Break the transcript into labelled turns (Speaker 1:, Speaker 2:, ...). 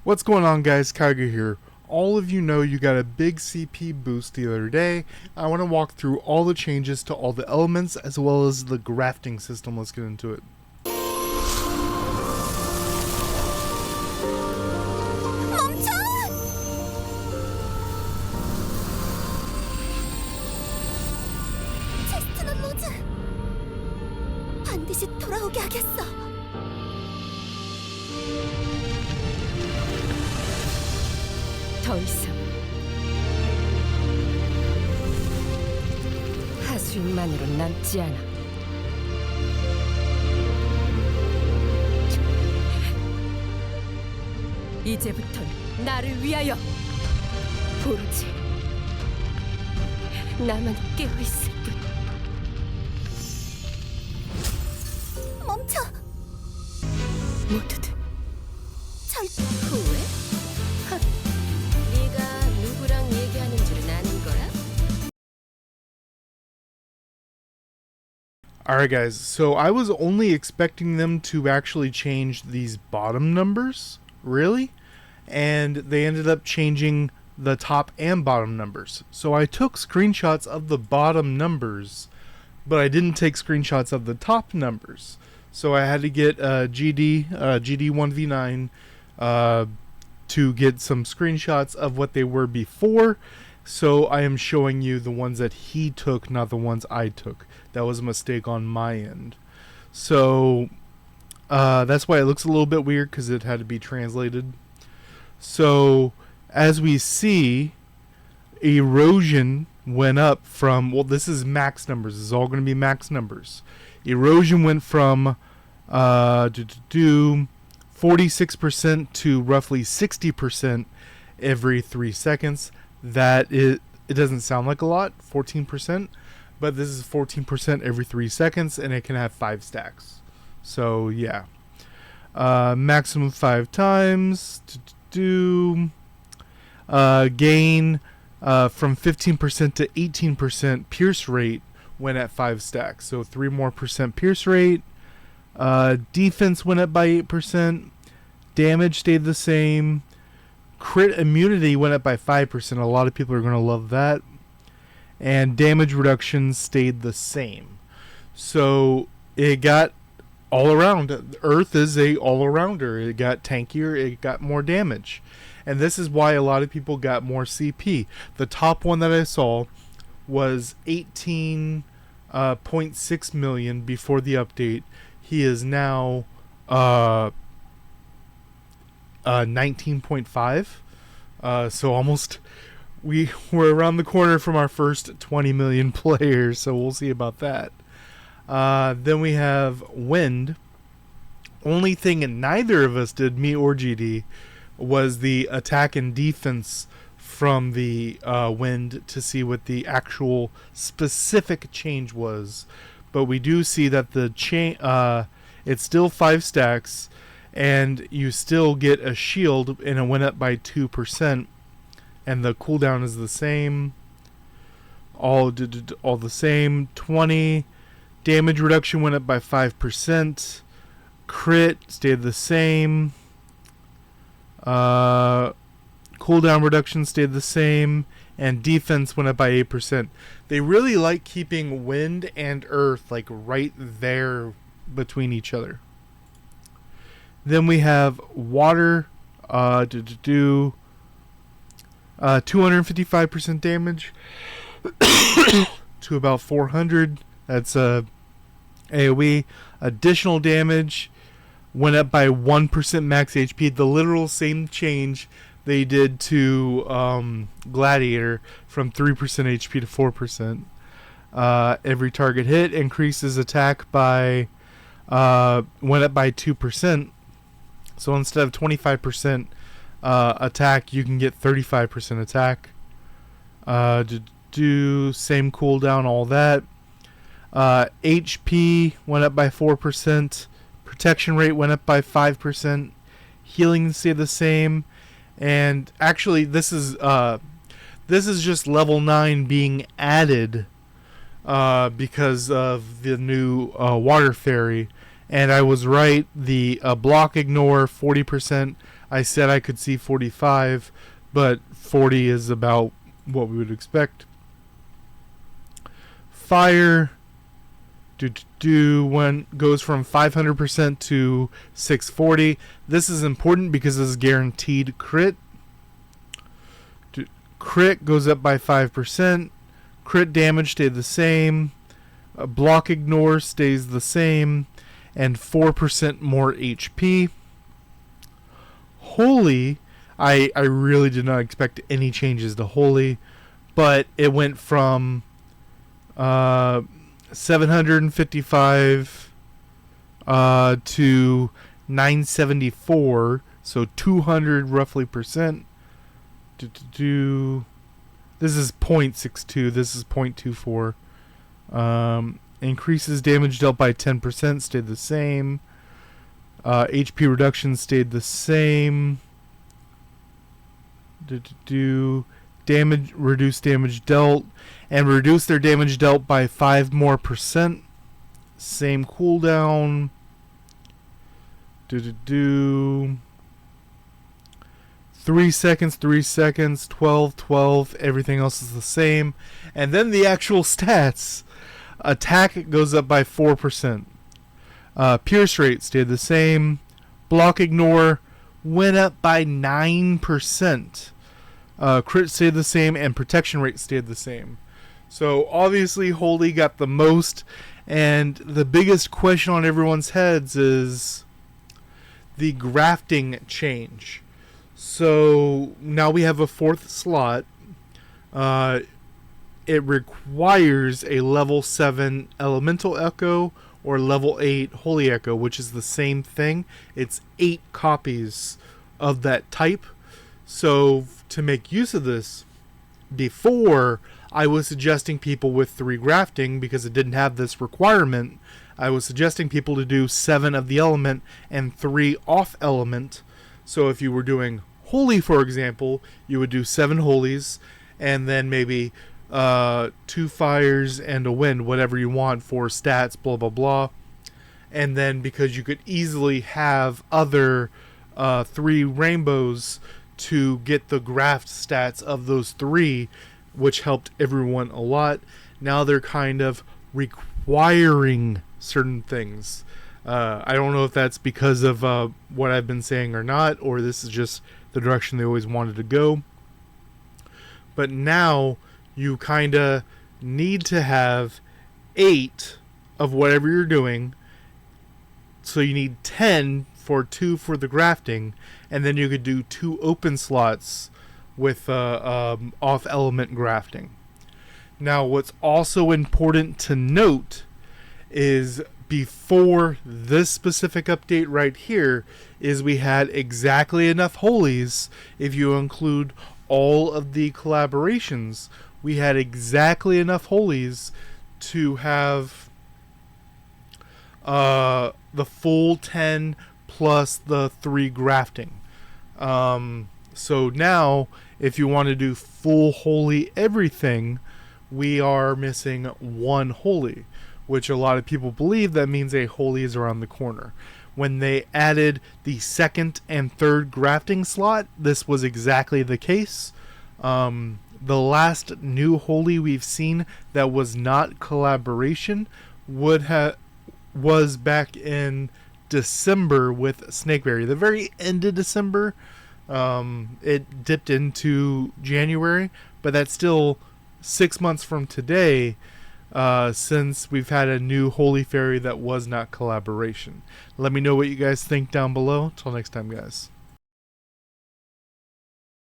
Speaker 1: What's going on, guys? Kaiga here. All of you know you got a big CP boost the other day. I want to walk through all the changes to all the elements as well as the grafting system. Let's get into it.
Speaker 2: 멈춰! 체스트넛 로즈, 반드시 돌아오게 하겠어.
Speaker 3: 더 이상 하수인만으로 남지 않아. 이제부턴 나를 위하여 오로지 나만 깨어있을 뿐.
Speaker 2: 멈춰!
Speaker 3: 모두들
Speaker 2: 절대
Speaker 3: 후회? 하, 네가 누구랑 얘기하는 줄은 아는 거야?
Speaker 1: Alright, guys, so I was only expecting them to actually change these bottom numbers, really, and they ended up changing the top and bottom numbers. So I took screenshots of the bottom numbers, but I didn't take screenshots of the top numbers. So I had to get GD1v9 to get some screenshots of what they were before. So I am showing you the ones that he took, not the ones I took. That was a mistake on my end. So that's why it looks a little bit weird, because it had to be translated. So as we see, erosion went up from, well, this is max numbers. This is all going to be max numbers. Erosion went from 46% to roughly 60% every 3 seconds. It doesn't sound like a lot, 14%, but this is 14% every 3 seconds, and it can have 5 stacks. So yeah, maximum 5 times. Gain from 15% to 18% pierce rate went at 5 stacks, so 3% more pierce rate. Defense went up by 8%. Damage stayed the same. Crit immunity went up by 5%. A lot of people are going to love that. And damage reduction stayed the same. So it got all around. Earth is a all-arounder. It got tankier. It got more damage. And this is why a lot of people got more CP. The top one that I saw was 18.6 million before the update. He is now 19.5. So almost, we're around the corner from our first 20 million players. So we'll see about that. Then we have wind. Only thing neither of us did, me or GD, was the attack and defense from the wind to see what the actual specific change was. But we do see that the it's still 5 stacks, and you still get a shield, and it went up by 2%, and the cooldown is the same. All the same. 20 damage reduction went up by 5%. Crit stayed the same. Cooldown reduction stayed the same, and defense went up by 8%. They really like keeping wind and earth like right there between each other. Then we have water, 255% damage to about 400. That's AoE. Additional damage went up by 1% max HP. The literal same change they did to Gladiator, from 3% HP to 4%. Every target hit increases attack by went up by 2%. So instead of 25% attack, you can get 35% attack. Do same cooldown, all that. HP went up by 4%. Protection rate went up by 5%. Healing stayed the same. And actually, this is just level 9 being added because of the new water fairy. And I was right. The block ignore 40%, I said I could see 45, but 40 is about what we would expect. Fire goes from 500% to 640. This is important because this is guaranteed crit. Crit goes up by 5%. Crit damage stayed the same. Block ignore stays the same. And 4% more HP. Holy, I really did not expect any changes to Holy, but it went from 755 to 974, so 200 roughly percent. This is 0.62, this is 0.24. Increases damage dealt by 10%, stayed the same. HP reduction stayed the same. Damage, reduce damage dealt, and reduce their damage dealt by 5 more percent. Same cooldown. 3 seconds, 3 seconds, 12, 12. Everything else is the same. And then the actual stats. Attack goes up by 4%. Pierce rate stayed the same. Block ignore went up by 9%. Crit stayed the same, and protection rate stayed the same. So obviously Holy got the most, and the biggest question on everyone's heads is the grafting change. So now we have a 4th slot. It requires a level 7 Elemental Echo or level 8 Holy Echo, which is the same thing. It's 8 copies of that type. So to make use of this, before I was suggesting people with 3 grafting because it didn't have this requirement. I was suggesting people to do 7 of the element and 3 off element. So if you were doing Holy, for example, you would do 7 Holies and then maybe 2 fires and a wind, whatever you want for stats, blah blah blah. And then because you could easily have other 3 rainbows to get the graft stats of those 3, which helped everyone a lot. Now they're kind of requiring certain things. I don't know if that's because of what I've been saying or not, or this is just the direction they always wanted to go. But now you kind of need to have 8 of whatever you're doing. So you need 10 for 2 for the grafting, and then you could do 2 open slots with off element grafting. Now what's also important to note is before this specific update right here is we had exactly enough holies. If you include all of the collaborations, we had exactly enough holies to have the full 10 plus the 3 grafting. So now if you want to do full holy everything, we are missing 1 holy, which a lot of people believe that means a holy is around the corner. When they added the 2nd and 3rd grafting slot, this was exactly the case. The last new holy we've seen that was not collaboration was back in December with Snakeberry. The very end of December, it dipped into January, but that's still 6 months from today, since we've had a new Holy Fairy that was not collaboration. Let me know what you guys think down below. Till next time, guys.